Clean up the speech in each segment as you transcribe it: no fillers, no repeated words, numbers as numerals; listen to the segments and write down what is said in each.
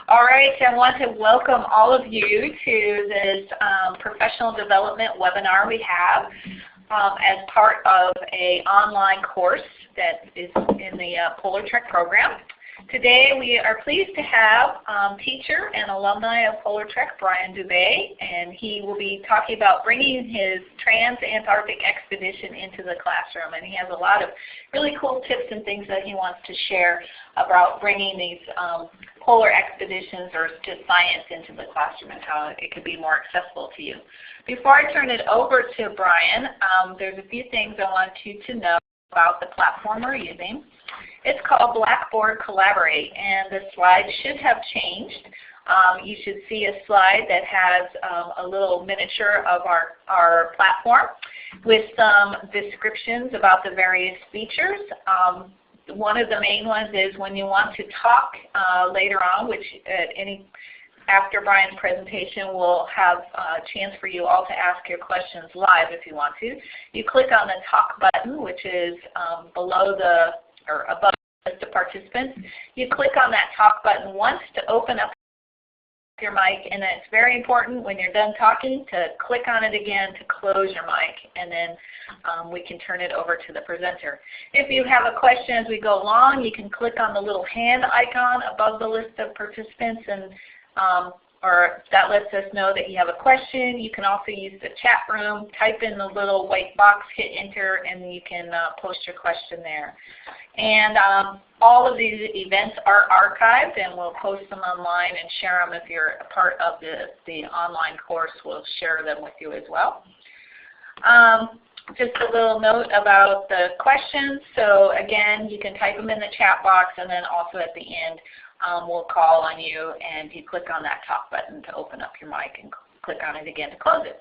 All right, I want to welcome all of you to this professional development webinar we have as part of an online course that is in the PolarTREC program. Today we are pleased to have teacher and alumni of PolarTREC, Brian DuBay, and he will be talking about bringing his trans-Antarctic expedition into the classroom. And he has a lot of really cool tips and things that he wants to share about bringing these polar expeditions or just science into the classroom and how it could be more accessible to you. Before I turn it over to Brian, there's a few things I want you to know about the platform we're using. It's called Blackboard Collaborate, and the slides should have changed. You should see a slide that has a little miniature of our platform with some descriptions about the various features. One of the main ones is when you want to talk later on, which after Brian's presentation, we'll have a chance for you all to ask your questions live if you want to. You click on the talk button, which is above the list of participants. You click on that talk button once to open up your mic, and then it's very important when you're done talking to click on it again to close your mic, and then we can turn it over to the presenter. If you have a question as we go along, you can click on the little hand icon above the list of participants, and or that lets us know that you have a question. You can also use the chat room, type in the little white box, hit enter, and you can post your question there. And all of these events are archived, and we'll post them online and share them. If you're a part of the online course, we'll share them with you as well. Just a little note about the questions. So again, you can type them in the chat box, and then also at the end, we'll call on you, and you click on that talk button to open up your mic and click on it again to close it.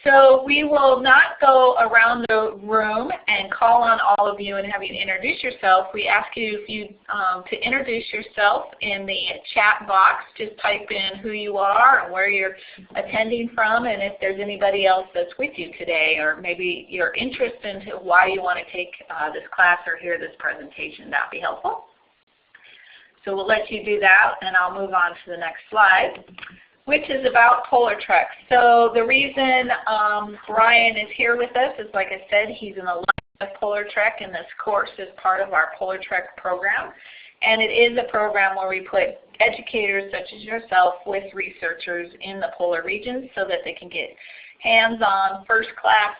So we will not go around the room and call on all of you and have you introduce yourself. We ask you to introduce yourself in the chat box. Just type in who you are and where you're attending from, and if there's anybody else that's with you today, or maybe your interest into why you want to take this class or hear this presentation. That'd be helpful. So we'll let you do that, and I'll move on to the next slide, which is about PolarTREC. So the reason Brian is here with us is, like I said, he's an alumni of PolarTREC, and this course is part of our PolarTREC program. And it is a program where we put educators such as yourself with researchers in the polar regions so that they can get hands-on, first-class,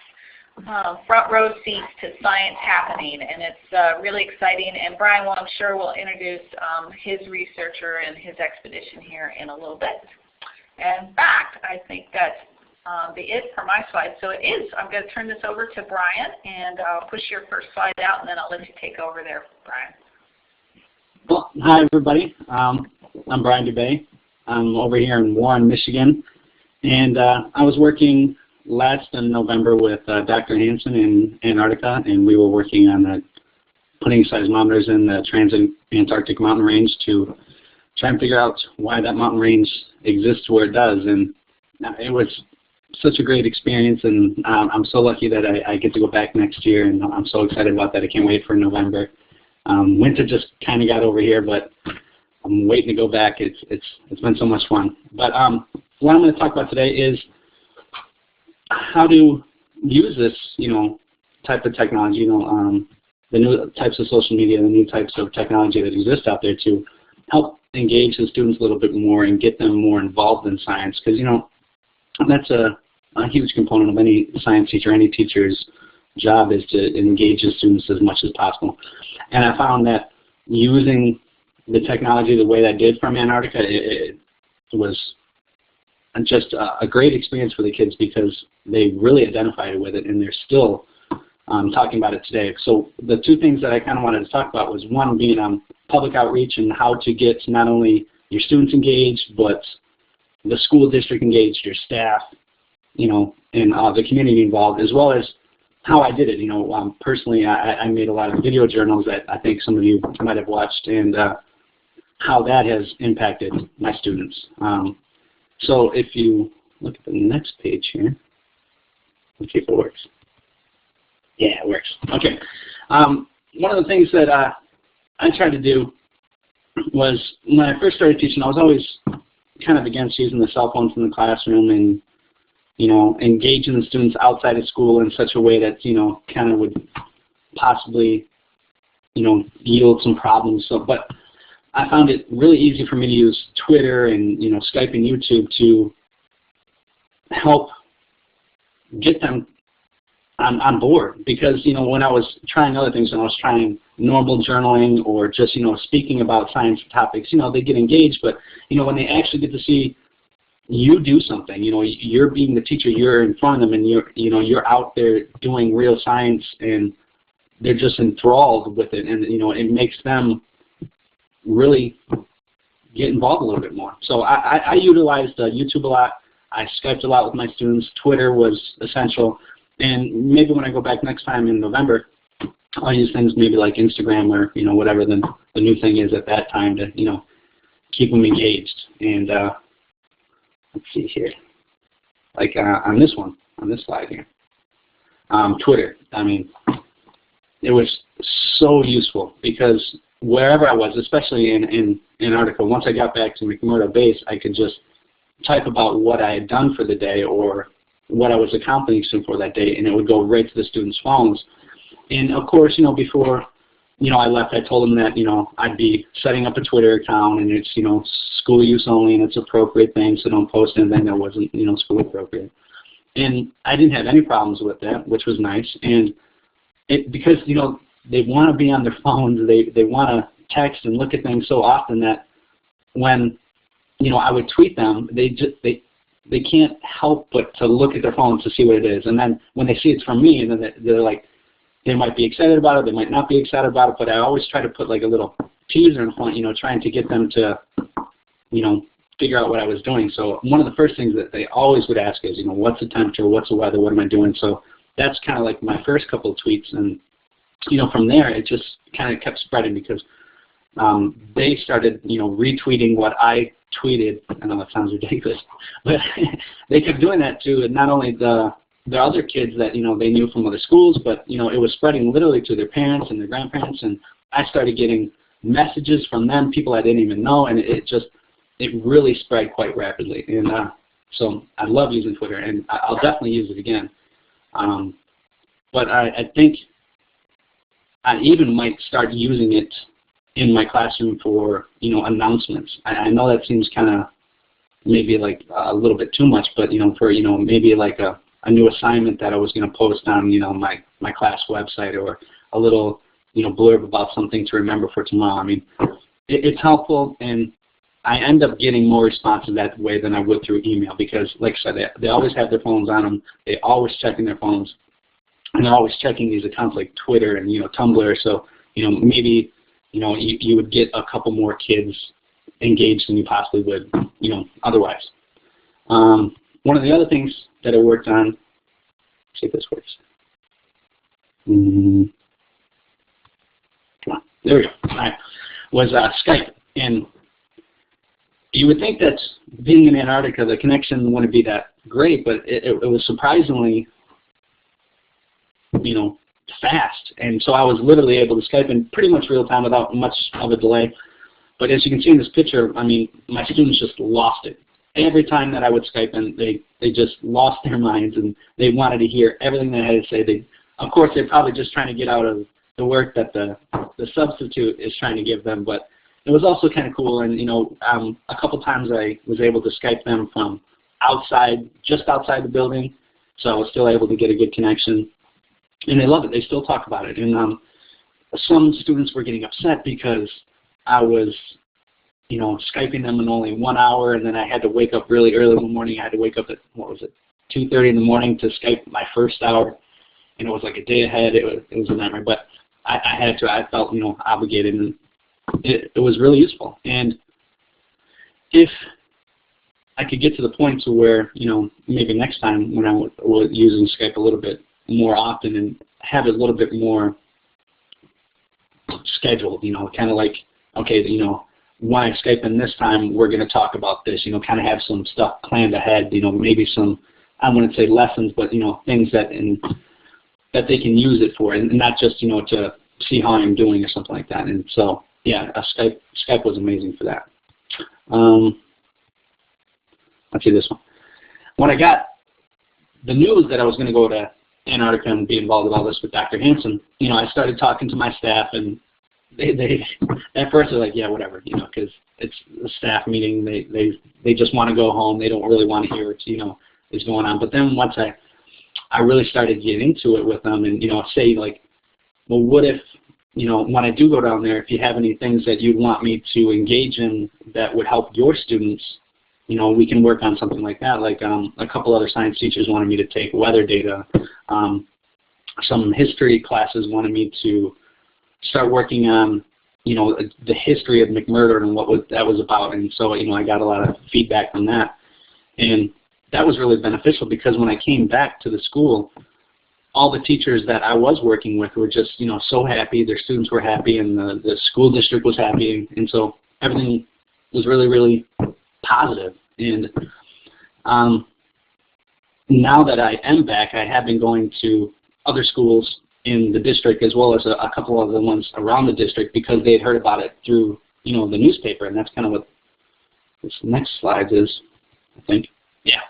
front row seats to science happening, and it's really exciting. And Brian, I'm sure, will introduce his researcher and his expedition here in a little bit. In fact, I think that's it for my slide. So it is. I'm going to turn this over to Brian, and I'll push your first slide out, and then I'll let you take over there, Brian. Well, hi everybody. I'm Brian DuBay. I'm over here in Warren, Michigan, and I was working last in November with Dr. Hansen in Antarctica, and we were working on putting seismometers in the trans-Antarctic mountain range to try and figure out why that mountain range exists where it does. And it was such a great experience, and I'm so lucky that I get to go back next year, and I'm so excited about that. I can't wait for November. Winter just kind of got over here, but I'm waiting to go back. It's been so much fun. But what I'm going to talk about today is how to use this, type of technology, the new types of social media, the new types of technology that exist out there to help engage the students a little bit more and get them more involved in science. Because, that's a huge component of any science teacher, any teacher's job, is to engage the students as much as possible. And I found that using the technology the way that I did from Antarctica, it was just a great experience for the kids because they really identified with it, and they're still talking about it today. So the two things that I kind of wanted to talk about was, one being public outreach and how to get not only your students engaged, but the school district engaged, your staff, and the community involved, as well as how I did it. Personally, I made a lot of video journals that I think some of you might have watched, and how that has impacted my students. So if you look at the next page here, let's see if it works. Yeah, it works. Okay. One of the things that I try to do was when I first started teaching, I was always kind of against using the cell phones in the classroom and, you know, engaging the students outside of school in such a way that, you know, kind of would possibly, you know, yield some problems. So, but I found it really easy for me to use Twitter and, you know, Skype and YouTube to help get them on board, because, you know, when I was trying other things, when I was trying normal journaling or just, you know, speaking about science topics, you know, they get engaged, but, you know, when they actually get to see you do something, you know, you're being the teacher, you're in front of them, and you're, you know, you're out there doing real science, and they're just enthralled with it, and, you know, it makes them really get involved a little bit more. So I utilized YouTube a lot. I Skyped a lot with my students. Twitter was essential. And maybe when I go back next time in November, I'll use things maybe like Instagram or, you know, whatever the new thing is at that time to, you know, keep them engaged. And let's see here, like on this one, on this slide here, Twitter. I mean, it was so useful because wherever I was, especially in Antarctica, once I got back to McMurdo Base, I could just type about what I had done for the day or what I was accomplishing for that day, and it would go right to the students' phones. And of course, you know, before, you know, I left, I told them that, you know, I'd be setting up a Twitter account, and it's, you know, school use only, and it's appropriate thing, so don't post anything that wasn't, you know, school appropriate. And I didn't have any problems with that, which was nice. And because, you know, they want to be on their phones, they want to text and look at things so often that when, you know, I would tweet them, they can't help but to look at their phones to see what it is. And then when they see it's from me, and then they're like, they might be excited about it, they might not be excited about it, but I always try to put like a little teaser in front, you know, trying to get them to, you know, figure out what I was doing. So one of the first things that they always would ask is, you know, what's the temperature, what's the weather, what am I doing? So that's kind of like my first couple of tweets. And, you know, from there, it just kind of kept spreading because they started, you know, retweeting what I tweeted. I know that sounds ridiculous, but they kept doing that too. And not only the other kids that, you know, they knew from other schools, but, you know, it was spreading literally to their parents and their grandparents. And I started getting messages from them, people I didn't even know, and it really spread quite rapidly. And so I love using Twitter, and I'll definitely use it again. But I think I even might start using it in my classroom for, you know, announcements. I know that seems kind of maybe like a little bit too much, but, you know, for, you know, maybe like a new assignment that I was going to post on, you know, my class website, or a little, you know, blurb about something to remember for tomorrow. I mean, it's helpful, and I end up getting more responses that way than I would through email because, like I said, they always have their phones on them. They're always checking their phones, and they're always checking these accounts like Twitter and, you know, Tumblr. So, you know, maybe, you know, you would get a couple more kids engaged than you possibly would, you know, otherwise. One of the other things that I worked on, let's see if this works. There we go. All right. Was Skype. And you would think that being in Antarctica, the connection wouldn't be that great, but it was surprisingly, you know, fast. And so I was literally able to Skype in pretty much real time without much of a delay. But as you can see in this picture, I mean, my students just lost it. Every time that I would Skype in, they just lost their minds, and they wanted to hear everything they had to say. Of course, they're probably just trying to get out of the work that the substitute is trying to give them, but it was also kind of cool. And, you know, a couple times I was able to Skype them from outside, just outside the building, so I was still able to get a good connection. And they love it. They still talk about it. And some students were getting upset because I was, you know, Skyping them in only 1 hour, and then I had to wake up really early in the morning. I had to wake up at, what was it, 2:30 in the morning to Skype my first hour, and it was like a day ahead. It was a nightmare, but I had to. I felt, you know, obligated, and it was really useful. And if I could get to the point to where, you know, maybe next time when I was using Skype a little bit more often and have it a little bit more scheduled, you know, kind of like, okay, you know, when I Skype in this time, we're going to talk about this, you know, kind of have some stuff planned ahead, you know, maybe some, I wouldn't say lessons, but, you know, things that they can use it for, and not just, you know, to see how I'm doing or something like that. And so yeah, Skype was amazing for that. Let's see this one. When I got the news that I was going to go to Antarctica and be involved with all this with Dr. Hansen, you know, I started talking to my staff, and they at first they're like, yeah, whatever, you know, because it's a staff meeting. They just want to go home. They don't really want to hear what, you know, is going on. But then once I really started getting into it with them, and, you know, say like, well, what if, you know, when I do go down there, if you have any things that you'd want me to engage in that would help your students, you know, we can work on something like that. Like a couple other science teachers wanted me to take weather data. Some history classes wanted me to start working on, you know, the history of McMurdo and what that was about. And so, you know, I got a lot of feedback from that. And that was really beneficial, because when I came back to the school, all the teachers that I was working with were just, you know, so happy. Their students were happy, and the school district was happy. And so everything was really, really positive. And now that I am back, I have been going to other schools in the district, as well as a couple of the ones around the district, because they had heard about it through, you know, the newspaper. And that's kind of what this next slide is, I think. Yeah.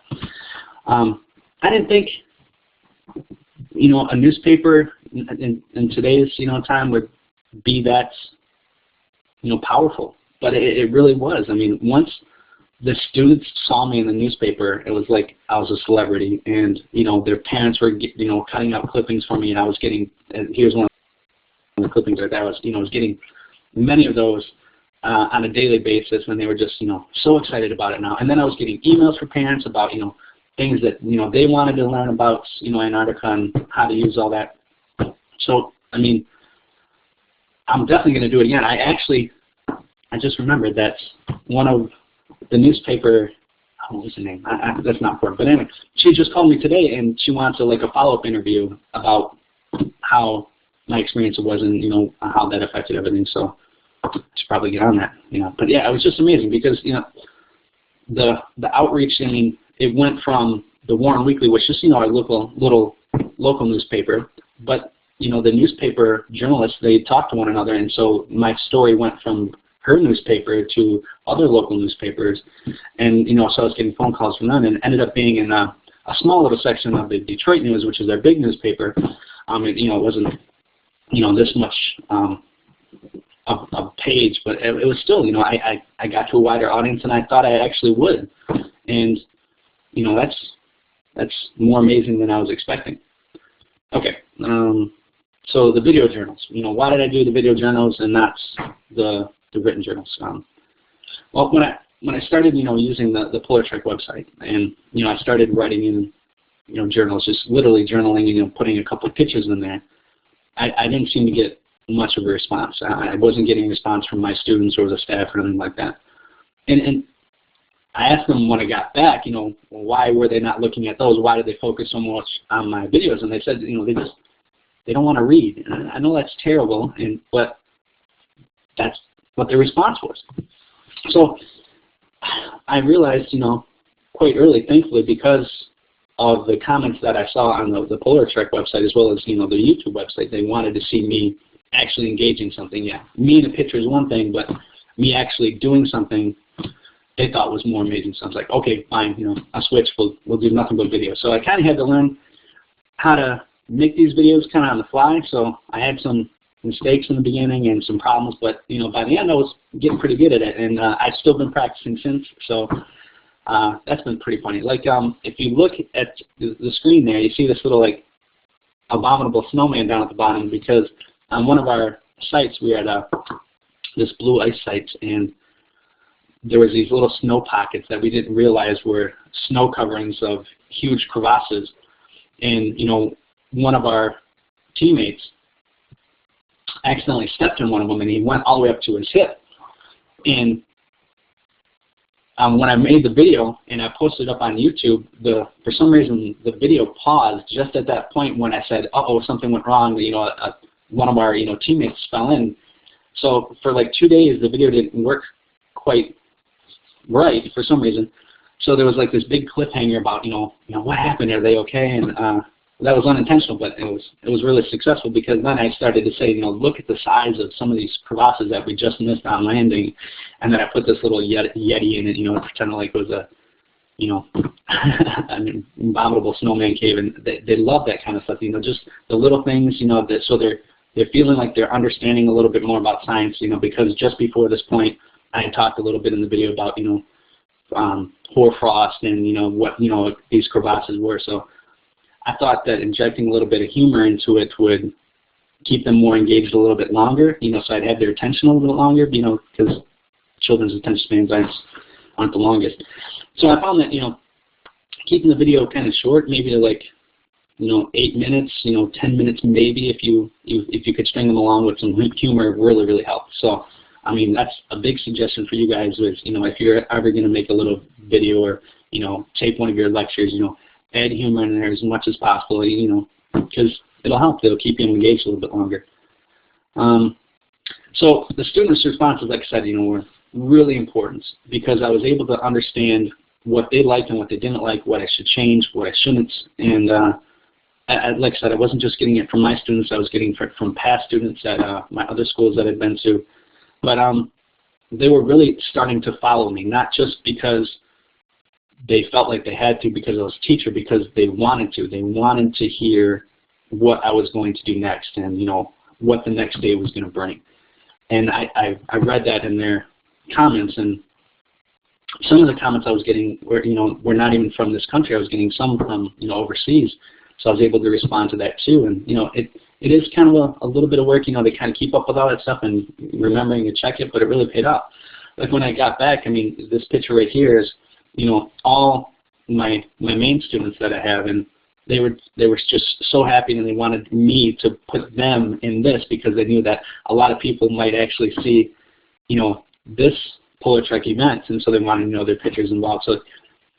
I didn't think, you know, a newspaper in today's, you know, time would be that, you know, powerful. But it really was. I mean, once the students saw me in the newspaper, it was like I was a celebrity, and, you know, their parents were, you know, cutting out clippings for me, and I was getting, here's one of the clippings right there. I was, you know, I was getting many of those on a daily basis, and they were just, you know, so excited about it now. And then I was getting emails from parents about, you know, things that, you know, they wanted to learn about, you know, Antarctica and how to use all that. So, I mean, I'm definitely going to do it again. I just remembered that one of the newspaper, what was her name? That's not important. But anyway, she just called me today, and she wants a follow-up interview about how my experience was, and, you know, how that affected everything. So I should probably get on that, you know. But yeah, it was just amazing, because, you know, the outreach, I mean, it went from the Warren Weekly, which is, you know, our local newspaper, but, you know, the newspaper journalists, they talked to one another, and so my story went from her newspaper to other local newspapers, and, you know, so I was getting phone calls from them, and ended up being in a small little section of the Detroit News, which is their big newspaper. You know, it wasn't, you know, this much a page, but it was still, you know, I got to a wider audience than I thought I actually would, and, you know, that's more amazing than I was expecting. Okay, so the video journals. You know, why did I do the video journals and not the written journals? Well, when I started, you know, using the PolarTREC website, and, you know, I started writing in, you know, journals, just literally journaling, you know, putting a couple of pictures in there, I didn't seem to get much of a response. I wasn't getting a response from my students or the staff or anything like that. And I asked them when I got back, you know, why were they not looking at those? Why did they focus so much on my videos? And they said, you know, they don't want to read. And I know that's terrible, but that's what their response was. So I realized, you know, quite early, thankfully, because of the comments that I saw on the PolarTREC website, as well as, you know, the YouTube website, they wanted to see me actually engaging something. Yeah, me in a picture is one thing, but me actually doing something they thought was more amazing. So I was like, okay, fine, you know, I'll switch. We'll do nothing but video. So I kind of had to learn how to make these videos kind of on the fly. So I had some mistakes in the beginning and some problems, but, you know, by the end I was getting pretty good at it, and I've still been practicing since. So that's been pretty funny. Like, if you look at the screen there, you see this little, like, abominable snowman down at the bottom, because on one of our sites we had this blue ice sites, and there was these little snow pockets that we didn't realize were snow coverings of huge crevasses. And, you know, one of our teammates accidentally stepped in one of them, and he went all the way up to his hip. And when I made the video and I posted it up on YouTube, for some reason the video paused just at that point when I said, uh-oh, something went wrong. You know, one of our, you know, teammates fell in. So for like 2 days the video didn't work quite right for some reason. So there was like this big cliffhanger about, you know, what happened? Are they okay? And that was unintentional, but it was really successful, because then I started to say, look at the size of some of these crevasses that we just missed on landing, and then I put this little Yeti in it, pretending like it was a, an abominable snowman cave, and they love that kind of stuff, just the little things, that, so they're feeling like they're understanding a little bit more about science, because just before this point, I had talked a little bit in the video about, hoarfrost and, what, these crevasses were. So I thought that injecting a little bit of humor into it would keep them more engaged a little bit longer, so I'd have their attention a little bit longer, because children's attention spans aren't the longest. So I found that, keeping the video kind of short, maybe to like, 8 minutes, 10 minutes maybe, if you could string them along with some humor, really helped. So, I mean, that's a big suggestion for you guys is, if you're ever going to make a little video or, tape one of your lectures, add humor in there as much as possible, because it'll help. It'll keep you engaged a little bit longer. So the students' responses, like I said, were really important, because I was able to understand what they liked and what they didn't like, what I should change, what I shouldn't, and like I said, I wasn't just getting it from my students, I was getting it from past students at my other schools that I've been to. But they were really starting to follow me, not just because they felt like they had to because I was a teacher, because they wanted to. They wanted to hear what I was going to do next and, what the next day was going to bring. And I read that in their comments, and some of the comments I was getting were not even from this country. I was getting some from, overseas. So I was able to respond to that too. And, it is kind of a little bit of work, to kind of keep up with all that stuff and remembering to check it, but it really paid off. Like when I got back, I mean, this picture right here is, all my main students that I have, and they were just so happy, and they wanted me to put them in this, because they knew that a lot of people might actually see, this PolarTREC event, and so they wanted to know their pictures involved. So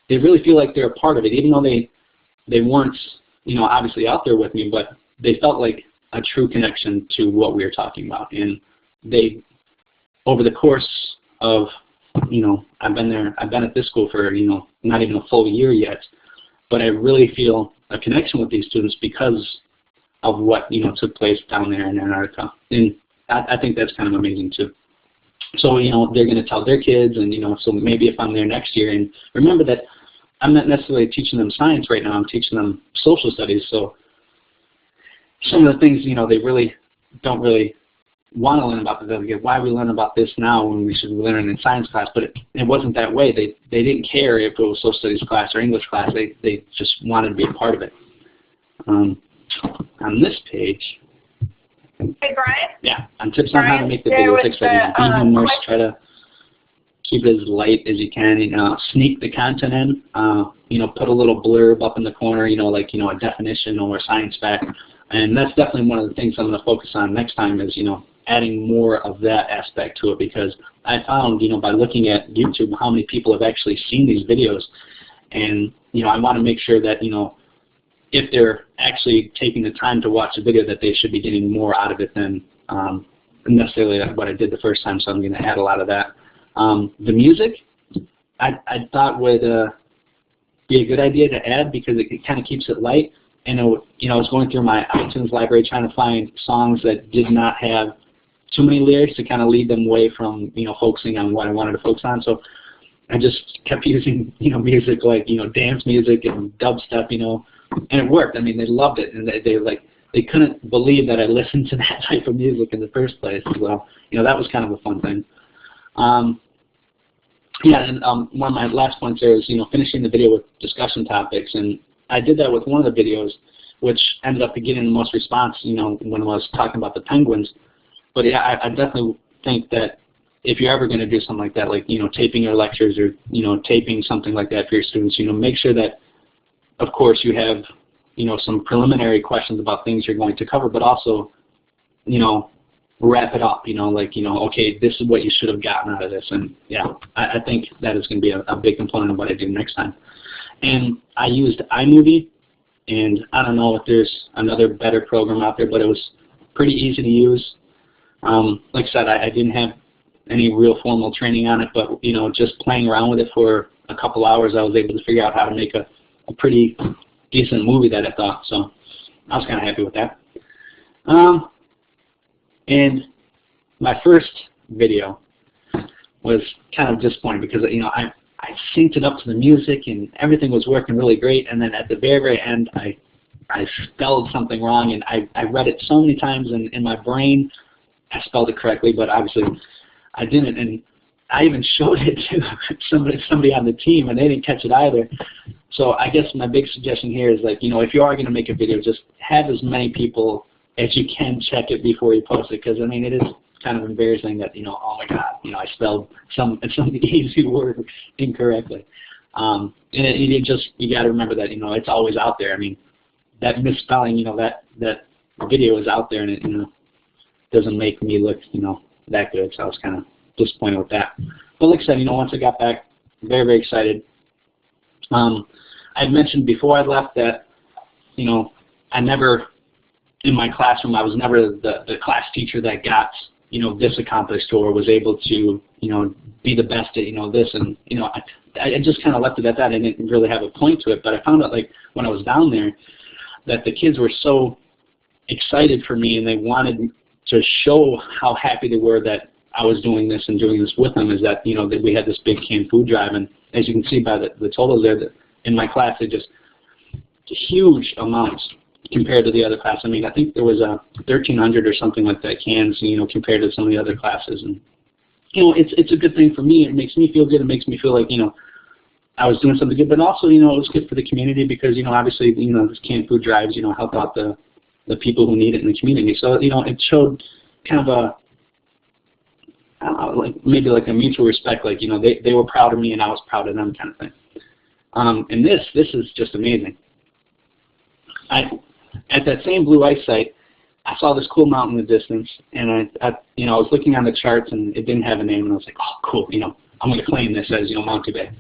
they really feel like they're a part of it, even though they weren't, obviously out there with me, but they felt like a true connection to what we were talking about. And they, over the course of, I've been at this school for, not even a full year yet, but I really feel a connection with these students because of what, took place down there in Antarctica. And I think that's kind of amazing too. So, they're going to tell their kids, and, so maybe if I'm there next year, and remember that I'm not necessarily teaching them science right now, I'm teaching them social studies, so some of the things, they really don't really want to learn about, but they'll get, why we learn about this now when we should be learning in science class, but it wasn't that way. They didn't care if it was social studies class or English class, they just wanted to be a part of it. On this page, Hey, Brian? yeah, on tips on how to make the video fix ready. Be humorous, try to keep it as light as you can, sneak the content in, put a little blurb up in the corner, like, a definition or a science fact. And that's definitely one of the things I'm going to focus on next time is, adding more of that aspect to it, because I found, by looking at YouTube, how many people have actually seen these videos. And, I want to make sure that, if they're actually taking the time to watch the video, that they should be getting more out of it than necessarily what I did the first time, so I'm going to add a lot of that. The music, I thought would be a good idea to add, because it kind of keeps it light. And I was going through my iTunes library trying to find songs that did not have too many lyrics to kind of lead them away from, focusing on what I wanted to focus on. So I just kept using, music like, dance music and dubstep, and it worked. I mean, they loved it, and they couldn't believe that I listened to that type of music in the first place. So, that was kind of a fun thing. Yeah, and one of my last points there is, finishing the video with discussion topics, and I did that with one of the videos, which ended up getting the most response, when I was talking about the penguins. But yeah, I definitely think that if you're ever going to do something like that, like, taping your lectures or, taping something like that for your students, make sure that, of course, you have, some preliminary questions about things you're going to cover, but also, wrap it up, okay, this is what you should have gotten out of this. And yeah, I think that is going to be a big component of what I do next time. And I used iMovie, and I don't know if there's another better program out there, but it was pretty easy to use. Like I said, I didn't have any real formal training on it, but just playing around with it for a couple hours, I was able to figure out how to make a pretty decent movie that I thought. So I was kind of happy with that. And my first video was kind of disappointing because, you know, I synced it up to the music and everything was working really great, and then at the very, very end I spelled something wrong, and I read it so many times in my brain I spelled it correctly, but obviously I didn't, and I even showed it to somebody on the team and they didn't catch it either. So I guess my big suggestion here is, like, you know, if you are going to make a video, just have as many people as you can check it before you post it, because I mean, it is kind of embarrassing that, you know, oh my God, you know, I spelled some easy word incorrectly. And you got to remember that, you know, it's always out there. I mean, that misspelling, you know, that video is out there, and it, you know, doesn't make me look, you know, that good. So I was kind of disappointed with that. But like I said, you know, once I got back, very, very excited. I had mentioned before I left that, you know, in my classroom, I was never the class teacher that got, you know, this accomplished or was able to, you know, be the best at, you know, this. And, you know, I just kind of left it at that. I didn't really have a point to it. But I found out, like, when I was down there, that the kids were so excited for me, and they wanted to show how happy they were that I was doing this and doing this with them, is that, you know, that we had this big canned food drive. And as you can see by the totals there, that in my class, they just huge amounts compared to the other class. I mean, I think there was 1,300 or something like that cans, you know, compared to some of the other classes. And, you know, it's a good thing for me. It makes me feel good. It makes me feel like, you know, I was doing something good. But also, you know, it was good for the community because, you know, obviously, you know, this canned food drives, you know, help out the people who need it in the community. So, you know, it showed kind of a, I don't know, like maybe like a mutual respect. Like, you know, they were proud of me and I was proud of them, kind of thing. And this is just amazing. At that same blue ice site, I saw this cool mountain in the distance, and you know, I was looking on the charts and it didn't have a name, and I was like, oh, cool, you know, I'm going to claim this as, you know, Mount DuBay.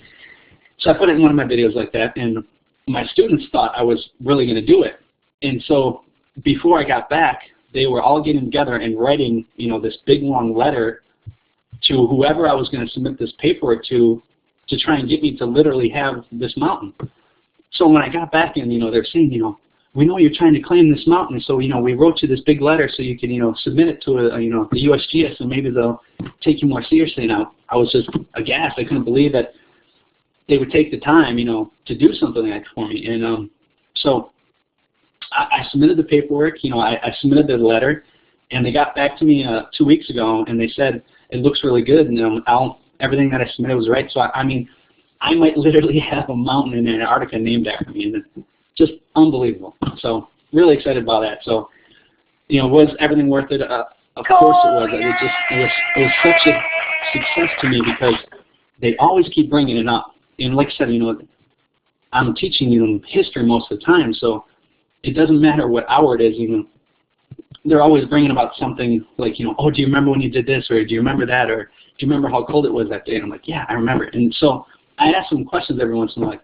So I put it in one of my videos like that, and my students thought I was really going to do it. And so before I got back, they were all getting together and writing, you know, this big long letter to whoever I was going to submit this paperwork to try and get me to literally have this mountain. So when I got back in, you know, they're saying, you know, we know you're trying to claim this mountain, so, you know, we wrote you this big letter so you can, you know, submit it to you know, the USGS, and maybe they'll take you more seriously. Now, I was just aghast. I couldn't believe that they would take the time, you know, to do something like that for me. And so I submitted the paperwork, you know, I submitted the letter, and they got back to me 2 weeks ago, and they said, it looks really good, and everything that I submitted was right. So, I mean, I might literally have a mountain in Antarctica named after me, and it's just unbelievable. So, really excited about that. So, you know, was everything worth it? Of course it was. It was such a success to me because they always keep bringing it up. And like I said, you know, I'm teaching, you know, history most of the time, so it doesn't matter what hour it is, you know, they're always bringing about something like, you know, oh, do you remember when you did this, or do you remember that, or do you remember how cold it was that day? And I'm like, yeah, I remember it. And so I ask them questions every once in a while, like,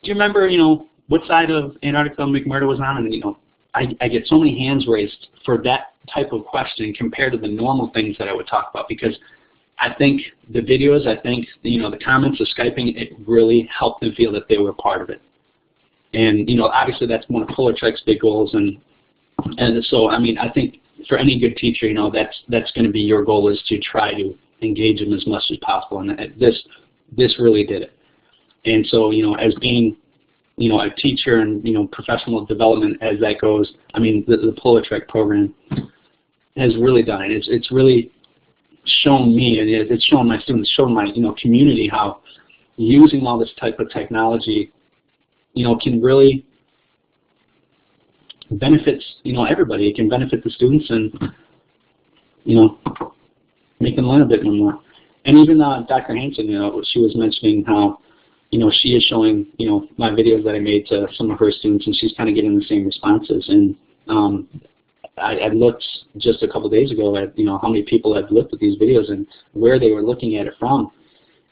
do you remember, you know, what side of Antarctica McMurdo was on? And, you know, I get so many hands raised for that type of question compared to the normal things that I would talk about, because I think the videos, I think, you know, the comments, the Skyping, it really helped them feel that they were part of it. And, you know, obviously that's one of PolarTREC's big goals. And so, I mean, I think for any good teacher, you know, that's going to be your goal, is to try to engage them as much as possible. And this really did it. And so, you know, as being, you know, a teacher and, you know, professional development as that goes, I mean, the PolarTREC program has really done it. It's really shown me, and it's shown my students, shown my, you know, community, how using all this type of technology, you know, can really benefit, you know, everybody. It can benefit the students and, you know, make them learn a bit more. And even Dr. Hansen, you know, she was mentioning how, you know, she is showing, you know, my videos that I made to some of her students, and she's kind of getting the same responses. And I looked just a couple days ago at, you know, how many people had looked at these videos and where they were looking at it from.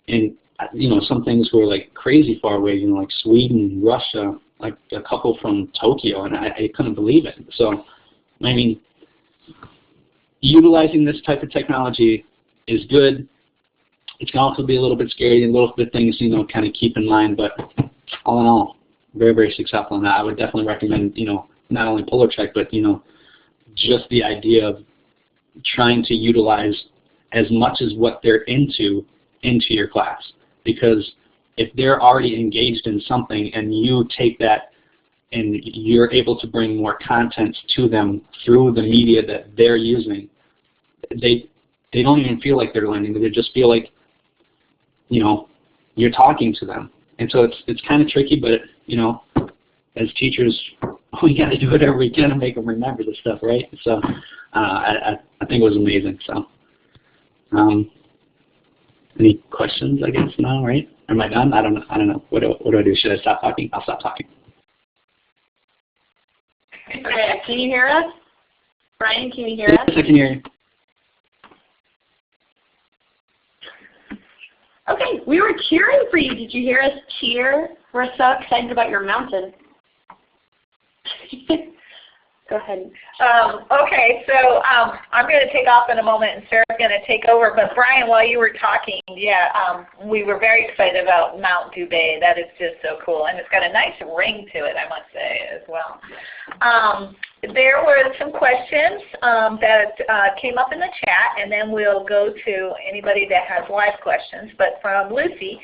And, you know, some things were like crazy far away, you know, like Sweden, Russia, like a couple from Tokyo, and I couldn't believe it. So, I mean, utilizing this type of technology is good. It can also be a little bit scary, and little bit things, you know, kind of keep in mind, but all in all, very, very successful in that. I would definitely recommend, not only PolarTREC, but, just the idea of trying to utilize as much as what they're into your class. Because if they're already engaged in something and you take that and you're able to bring more content to them through the media that they're using, they don't even feel like they're learning. They just feel like, you're talking to them. And so it's kind of tricky, but, as teachers, we got to do whatever we can to make them remember this stuff, right? So I think it was amazing. So any questions, I guess, now, right? Am I done? I don't know. What do I do? Should I stop talking? I'll stop talking. Okay, can you hear us? Brian, can you hear us? Yes, I can hear you. Okay, we were cheering for you. Did you hear us cheer? We're so excited about your mountain. Go ahead. Okay, so I'm going to take off in a moment, and Sarah's going to take over. But Brian, while you were talking, we were very excited about Mount DuBay. That is just so cool, and it's got a nice ring to it, I must say, as well. There were some questions that came up in the chat, and then we'll go to anybody that has live questions. But from Lucy.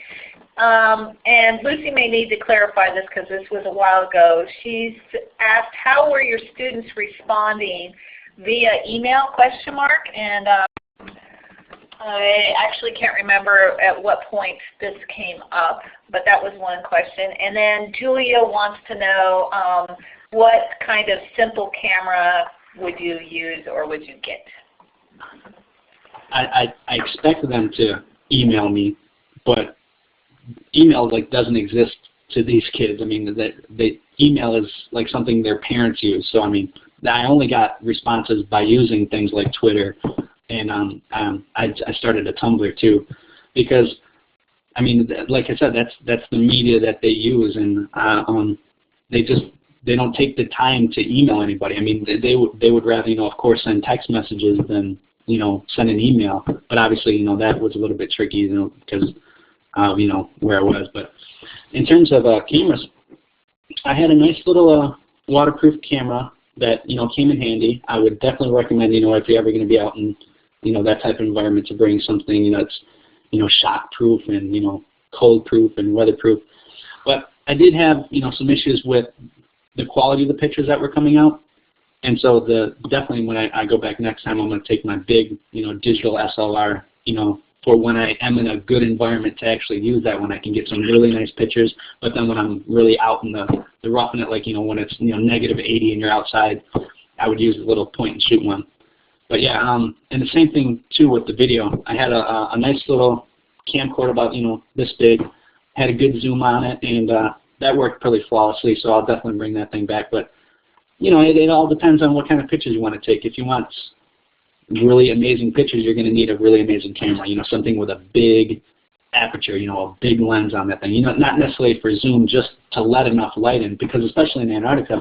And Lucy may need to clarify this because this was a while ago. She's asked, how were your students responding via email, ? And I actually can't remember at what point this came up, but that was one question. And then Julia wants to know what kind of simple camera would you use or would you get? I expected them to email me, but email doesn't exist to these kids. I mean, the email is like something their parents use. So I mean, I only got responses by using things like Twitter, and I started a Tumblr too, because I mean, like I said, that's the media that they use, and they don't take the time to email anybody. I mean, they would rather of course send text messages than send an email. But obviously that was a little bit tricky because where I was. But in terms of cameras, I had a nice little waterproof camera that came in handy. I would definitely recommend if you're ever going to be out in that type of environment to bring something that's shock proof and cold proof and weatherproof. But I did have some issues with the quality of the pictures that were coming out, and so definitely when I go back next time, I'm going to take my big digital SLR for when I am in a good environment to actually use that, when I can get some really nice pictures. But then when I'm really out in the roughing it, like when it's negative 80 and you're outside, I would use a little point and shoot one. But yeah, and the same thing too with the video. I had a nice little camcorder about this big, had a good zoom on it, and that worked pretty flawlessly. So I'll definitely bring that thing back. But it all depends on what kind of pictures you want to take. If you want really amazing pictures, you're going to need a really amazing camera, something with a big aperture, a big lens on that thing. Not necessarily for zoom, just to let enough light in, because especially in Antarctica,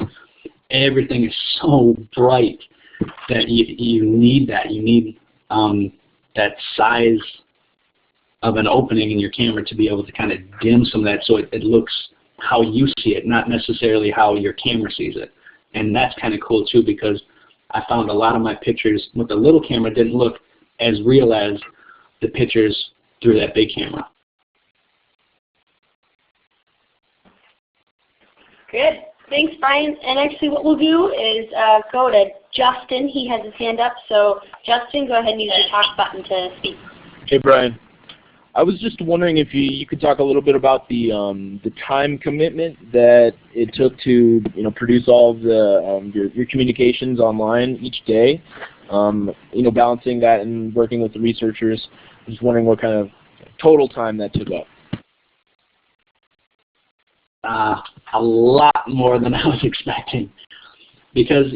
everything is so bright that you need that. You need that size of an opening in your camera to be able to kind of dim some of that so it looks how you see it, not necessarily how your camera sees it. And that's kind of cool too, because I found a lot of my pictures with the little camera didn't look as real as the pictures through that big camera. Good. Thanks, Brian. And actually what we'll do is go to Justin. He has his hand up. So Justin, go ahead and use the talk button to speak. Hey, Brian. I was just wondering if you could talk a little bit about the time commitment that it took to produce all of the your communications online each day. Balancing that and working with the researchers. I was wondering what kind of total time that took up. A lot more than I was expecting, because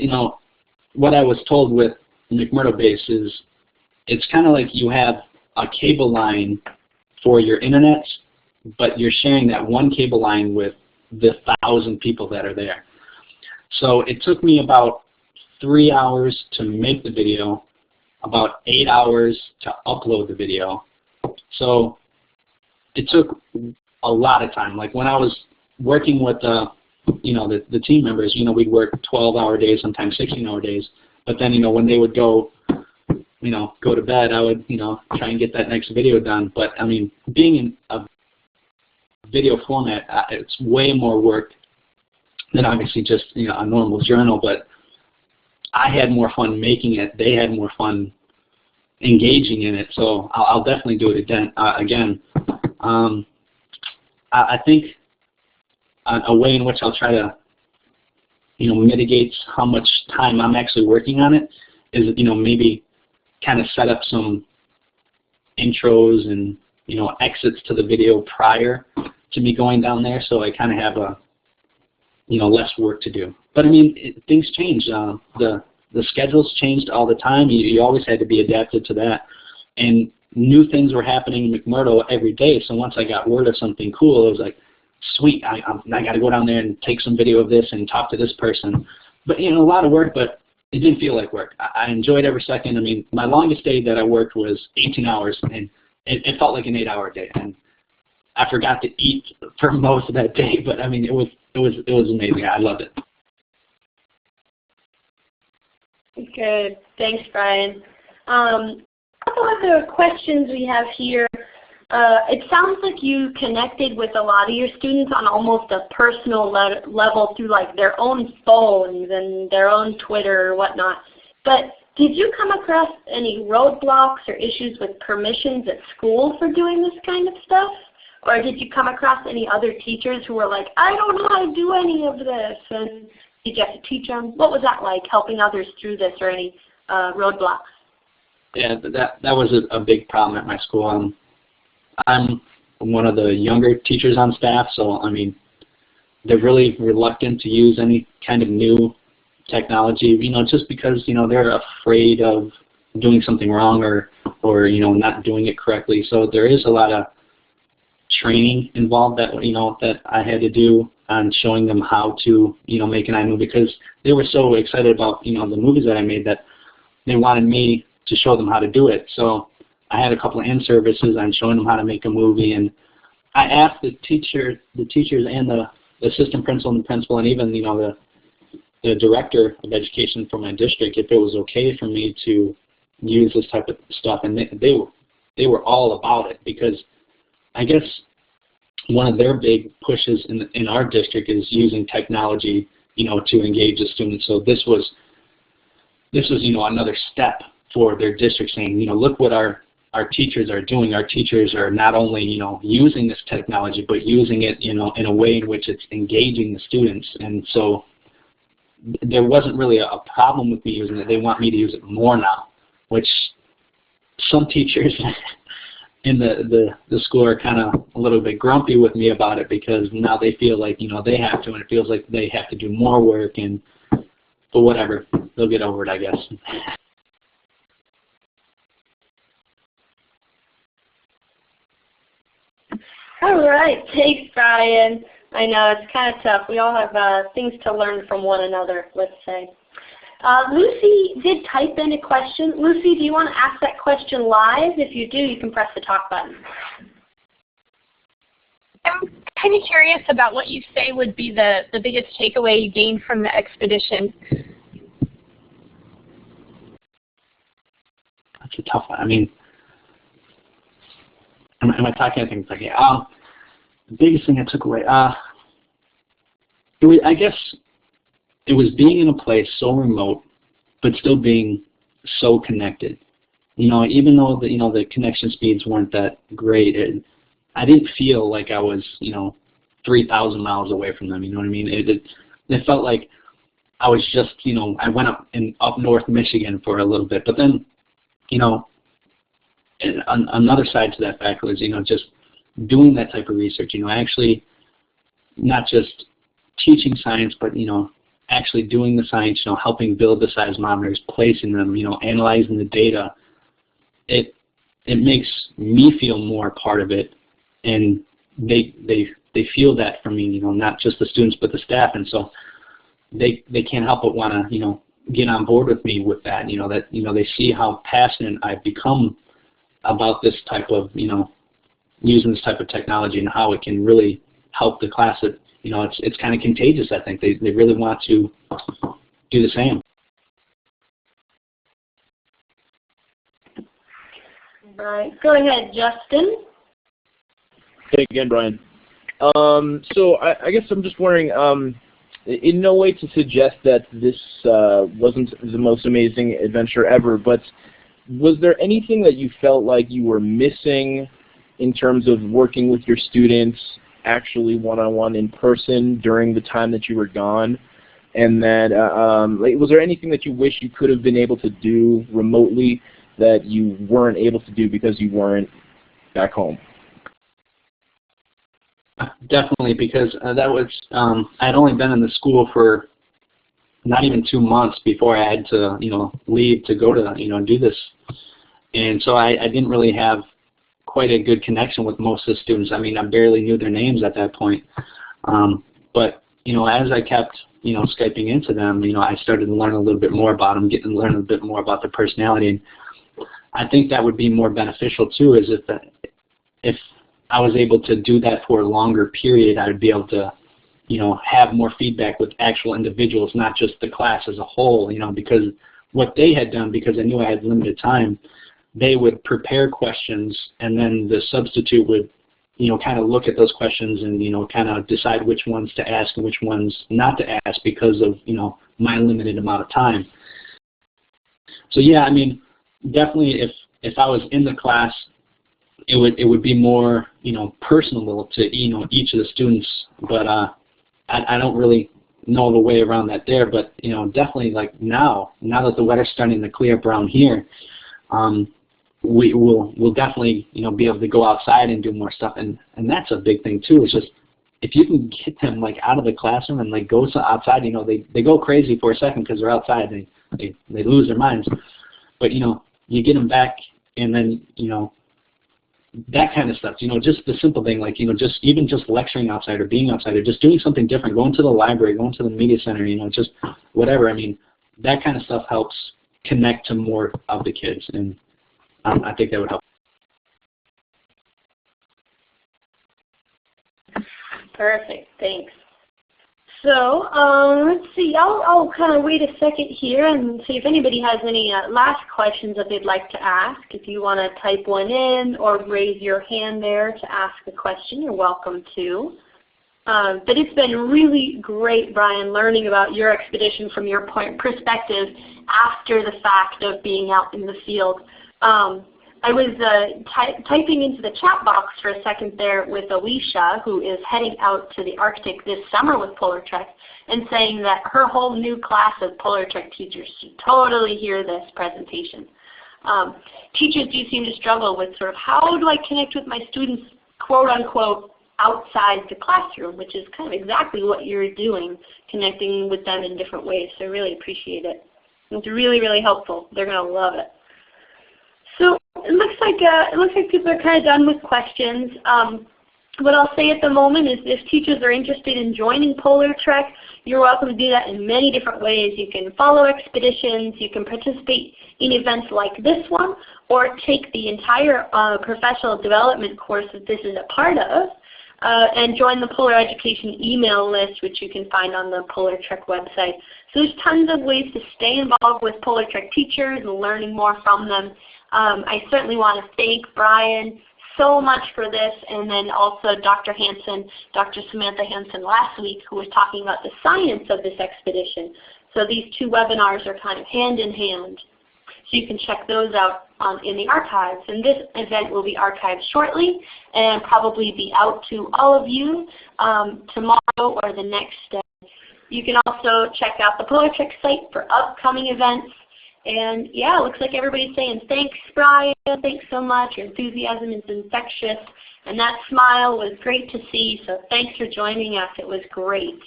what I was told with McMurdo Base is it's kind of like you have a cable line for your internet, but you're sharing that one cable line with the 1,000 people that are there. So it took me about 3 hours to make the video, about 8 hours to upload the video. So it took a lot of time. Like when I was working with the team members, we'd work 12-hour days, sometimes 16-hour days. But then, when they would go to bed, I would, try and get that next video done. But I mean, being in a video format, it's way more work than obviously just, a normal journal. But I had more fun making it. They had more fun engaging in it. So I'll definitely do it again. I think a way in which I'll try to, mitigate how much time I'm actually working on it is, maybe kind of set up some intros and, exits to the video prior to me going down there, so I kind of have a, less work to do. But I mean, things change. The schedules changed all the time. You always had to be adapted to that. And new things were happening in McMurdo every day, so once I got word of something cool, it was like, sweet, I got to go down there and take some video of this and talk to this person. But, a lot of work, but it didn't feel like work. I enjoyed every second. I mean, my longest day that I worked was 18 hours, and it felt like an 8-hour day. And I forgot to eat for most of that day, but I mean, it was amazing. I loved it. Good. Thanks, Brian. A couple other questions we have here. It sounds like you connected with a lot of your students on almost a personal level through like their own phones and their own Twitter or whatnot. But did you come across any roadblocks or issues with permissions at school for doing this kind of stuff? Or did you come across any other teachers who were like, I don't know how to do any of this, and did you have to teach them? What was that like, helping others through this, or any roadblocks? Yeah, that was a big problem at my school. I'm one of the younger teachers on staff, so I mean, they're really reluctant to use any kind of new technology, just because, they're afraid of doing something wrong or not doing it correctly. So there is a lot of training involved that, that I had to do on showing them how to, make an iMovie, because they were so excited about, the movies that I made that they wanted me to show them how to do it. So I had a couple of in-services on showing them how to make a movie, and I asked the teachers and the assistant principal and the principal and even, the director of education for my district if it was okay for me to use this type of stuff, and they were all about it, because I guess one of their big pushes in our district is using technology, to engage the students. So this was another step for their district, saying, look what our teachers are doing. Our teachers are not only, using this technology, but using it, in a way in which it's engaging the students. And so there wasn't really a problem with me using it. They want me to use it more now, which some teachers in the school are kind of a little bit grumpy with me about it, because now they feel like, they have to, and it feels like they have to do more work, but whatever, they'll get over it, I guess. All right, thanks, Brian. I know it's kind of tough. We all have things to learn from one another, let's say. Lucy did type in a question. Lucy, do you want to ask that question live? If you do, you can press the talk button. I'm kind of curious about what you say would be the biggest takeaway you gained from the expedition. That's a tough one. I mean, am I talking? I think it's okay. The biggest thing I took away, I guess it was being in a place so remote, but still being so connected. Even though the connection speeds weren't that great, I didn't feel like I was 3,000 miles away from them. You know what I mean? It felt like I was just I went up north Michigan for a little bit, but then another side to that fact was just doing that type of research. Actually not just teaching science, but actually doing the science, helping build the seismometers, placing them, analyzing the data. It makes me feel more a part of it, and they feel that from me, not just the students but the staff, and so they can't help but want to get on board with me with that. They see how passionate I've become about this type of using this type of technology and how it can really help the class at it's kind of contagious. I think they really want to do the same. Right. Go ahead, Justin. Hey again, Brian. So I guess I'm just wondering, in no way to suggest that this wasn't the most amazing adventure ever, but was there anything that you felt like you were missing in terms of working with your students actually one-on-one in person during the time that you were gone? And that, was there anything that you wish you could have been able to do remotely that you weren't able to do because you weren't back home? Definitely, because that was I'd only been in the school for not even 2 months before I had to leave to go to do this, and so I didn't really have quite a good connection with most of the students. I mean, I barely knew their names at that point, but as I kept Skyping into them, I started to learn a little bit more about them, getting to learn a bit more about their personality. And I think that would be more beneficial too, is if I was able to do that for a longer period, I would be able to, have more feedback with actual individuals, not just the class as a whole, because what they had done, because I knew I had limited time, they would prepare questions and then the substitute would, kind of look at those questions and, kind of decide which ones to ask and which ones not to ask because of, my limited amount of time. So yeah, I mean, definitely if I was in the class, it would be more personable to each of the students, but I don't really know the way around that there. But definitely, like now that the weather's starting to clear up around here, we'll definitely be able to go outside and do more stuff, and that's a big thing too. It's just if you can get them like out of the classroom and like go outside, they go crazy for a second because they're outside, they lose their minds, but you get them back, and then that kind of stuff, just the simple thing, like, just lecturing outside or being outside or just doing something different, going to the library, going to the media center, just whatever. I mean, that kind of stuff helps connect to more of the kids, and I think that would help. Perfect, thanks. So let's see, I'll kind of wait a second here and see if anybody has any last questions that they'd like to ask. If you want to type one in or raise your hand there to ask a question, you're welcome to. But it's been really great, Brian, learning about your expedition from your perspective after the fact of being out in the field. I was typing into the chat box for a second there with Alicia, who is heading out to the Arctic this summer with PolarTREC, and saying that her whole new class of PolarTREC teachers should totally hear this presentation. Teachers do seem to struggle with sort of how do I connect with my students, quote unquote, outside the classroom, which is kind of exactly what you're doing, connecting with them in different ways. So I really appreciate it. It's really, really helpful. They're going to love it. So it looks like people are kind of done with questions. What I'll say at the moment is if teachers are interested in joining PolarTREC, you're welcome to do that in many different ways. You can follow expeditions, you can participate in events like this one, or take the entire professional development course that this is a part of, and join the Polar Education email list, which you can find on the PolarTREC website. So there's tons of ways to stay involved with PolarTREC teachers and learning more from them. I certainly want to thank Brian so much for this, and then also Dr. Hansen, Dr. Samantha Hansen last week, who was talking about the science of this expedition. So these two webinars are kind of hand in hand. So you can check those out in the archives. And this event will be archived shortly and probably be out to all of you tomorrow or the next day. You can also check out the PolarTREC site for upcoming events. And yeah, it looks like everybody's saying, thanks Brian, thanks so much, your enthusiasm is infectious, and that smile was great to see, so thanks for joining us, it was great.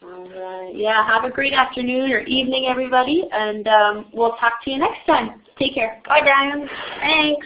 All right, yeah, have a great afternoon or evening everybody, and we'll talk to you next time. Take care. Bye Brian. Thanks.